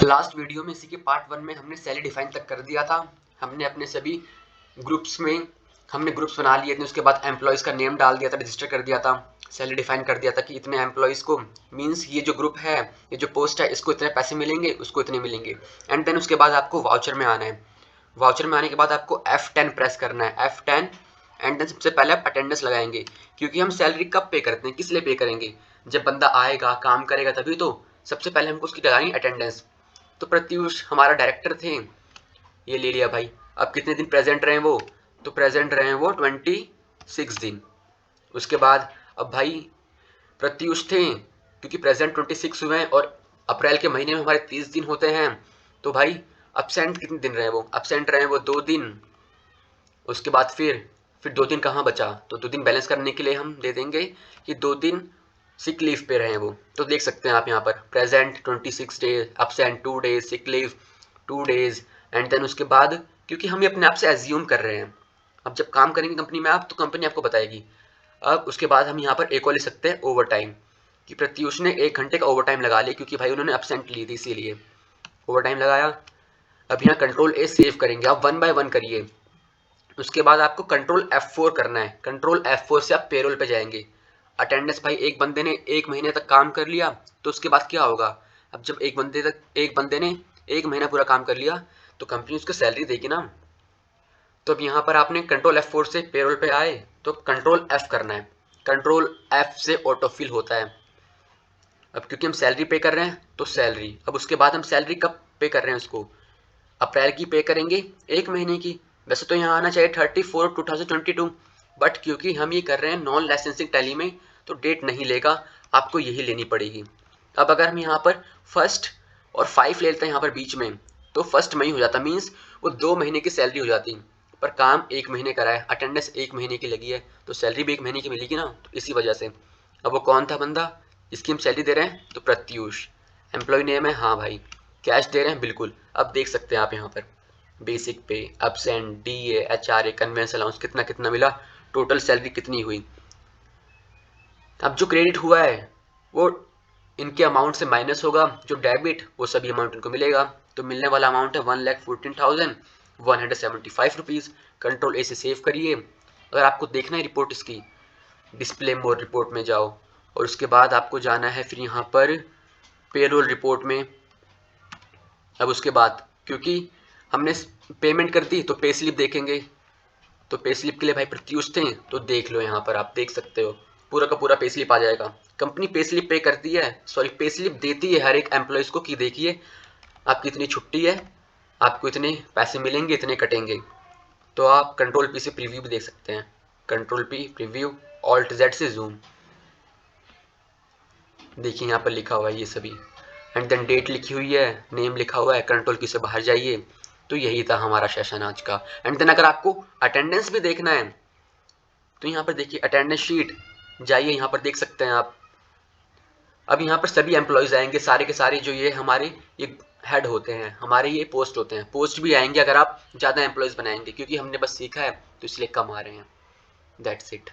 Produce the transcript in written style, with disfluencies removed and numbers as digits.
Last video में इसी के पार्ट 1 में हमने सैलरी डिफाइन तक कर दिया था। हमने अपने सभी ग्रुप्स में हमने ग्रुप्स बना लिए थे, उसके बाद एम्प्लॉयज़ का नेम डाल दिया था, रजिस्टर कर दिया था, सैलरी डिफाइन कर दिया था कि इतने एम्प्लॉयज़ को मींस ये जो ग्रुप है, ये जो पोस्ट है, इसको इतने पैसे मिलेंगे, उसको इतने मिलेंगे। एंड देन उसके बाद आपको वाउचर में आना है। वाउचर में आने के बाद आपको F10 प्रेस करना है, F10। एंड देन सबसे पहले आप अटेंडेंस लगाएंगे, क्योंकि हम सैलरी कब पे करते हैं, किस लिए पे करेंगे, जब बंदा आएगा काम करेगा तभी तो। सबसे पहले हमको उसकी लगानी अटेंडेंस। तो प्रत्युष हमारा डायरेक्टर थे, ये ले लिया भाई। अब कितने दिन प्रेजेंट रहे वो, तो प्रेजेंट रहे वो 26 दिन। उसके बाद अब भाई प्रत्युष थे, क्योंकि प्रेजेंट 26 हुए हैं और अप्रैल के महीने में हमारे 30 दिन होते हैं, तो भाई अब्सेंट कितने दिन रहे वो, अब्सेंट रहे वो 2 दिन। उसके बाद फिर 2 दिन कहाँ बचा, तो 2 दिन बैलेंस करने के लिए हम दे देंगे कि 2 दिन सिक लीव पे रहे वो। तो देख सकते हैं आप यहाँ पर present 26 days, absent 2 days, sick leave 2 days. And then उसके बाद क्योंकि हम ये अपने आप से एज्यूम कर रहे हैं, अब जब काम करेंगे कंपनी में आप तो कंपनी आपको बताएगी। अब उसके बाद हम यहाँ पर एक और ले सकते हैं ओवर टाइम, कि प्रत्युष ने 1 घंटे का ओवर टाइम लगा लिया, क्योंकि भाई उन्होंने अब्सेंट ली थी इसीलिए ओवर टाइम लगाया। अब यहाँ कंट्रोल ए सेव करेंगे, आप 1 बाय 1 करिए। उसके बाद आपको कंट्रोल F4 करना है, कंट्रोल F4 से आप पेरोल पे जाएंगे। अटेंडेंस भाई एक बंदे ने 1 महीने तक काम कर लिया, तो उसके बाद क्या होगा, अब जब एक बंदे ने 1 महीना पूरा काम कर लिया तो कंपनी उसको सैलरी देगी ना। तो अब यहाँ पर आपने कंट्रोल F4 से पेरोल पे आए तो कंट्रोल F करना है, कंट्रोल F से ऑटो फिल होता है। अब क्योंकि हम सैलरी पे कर रहे हैं तो सैलरी, अब उसके बाद हम सैलरी कब पे कर रहे हैं उसको, अप्रैल की पे करेंगे 1 महीने की। वैसे तो यहाँ आना चाहिए 34/2022, बट क्योंकि हम ये कर रहे हैं नॉन लाइसेंसिंग टैली में तो डेट नहीं लेगा, आपको यही लेनी पड़ेगी। अब अगर हम यहाँ पर 1 और 5 ले लेते हैं यहाँ पर बीच में, तो 1 मई हो जाता, मीन्स वो 2 महीने की सैलरी हो जाती, पर काम 1 महीने करा है, अटेंडेंस 1 महीने की लगी है, तो सैलरी भी 1 महीने की मिलेगी ना, तो इसी वजह से। अब वो कौन था बंदा जिसकी हम सैलरी दे रहे हैं, तो प्रत्युष। एम्प्लॉय नेम है, हाँ भाई। कैश दे रहे हैं, बिल्कुल। अब देख सकते हैं आप यहाँ पर बेसिक पे, absent, DA, HRA, convince allowance कितना कितना मिला, टोटल सैलरी कितनी हुई। अब जो क्रेडिट हुआ है वो इनके अमाउंट से माइनस होगा, जो डेबिट वो सभी अमाउंट इनको मिलेगा। तो मिलने वाला अमाउंट है 1,14,175 रुपीज़। कंट्रोल ए से सेव करिए। अगर आपको देखना है रिपोर्ट इसकी, डिस्प्ले मोर रिपोर्ट में जाओ और उसके बाद आपको जाना है फिर यहाँ पर पेरोल रिपोर्ट में। अब उसके बाद क्योंकि हमने पेमेंट कर दी तो पे स्लिप देखेंगे, तो पे स्लिप के लिए भाई प्रत्युष थे, तो देख लो यहाँ पर आप देख सकते हो पूरा का पूरा पे स्लिप आ जाएगा। कंपनी पे स्लिप पे करती है, सॉरी पे स्लिप देती है हर एक एम्प्लॉयज़ को कि देखिए आपकी इतनी छुट्टी है, आपको इतने पैसे मिलेंगे, इतने कटेंगे। तो आप कंट्रोल पी से प्रीव्यू भी देख सकते हैं, control P preview, alt Z से जूम, देखिए यहाँ पर लिखा हुआ है ये सभी। एंड देन डेट लिखी हुई है, नेम लिखा हुआ है, कंट्रोल की से बाहर जाइए। तो यही था हमारा सेशन आज का। एंड देन अगर आपको अटेंडेंस भी देखना है तो यहाँ पर देखिए अटेंडेंस शीट, जाइए यहाँ पर देख सकते हैं आप। अब यहाँ पर सभी एम्प्लॉयज़ आएंगे, सारे के सारे जो ये हमारे ये हेड होते हैं, हमारे ये पोस्ट होते हैं, पोस्ट भी आएंगे अगर आप ज़्यादा एम्प्लॉयज़ बनाएंगे, क्योंकि हमने बस सीखा है तो इसलिए कम आ रहे हैं। That's it.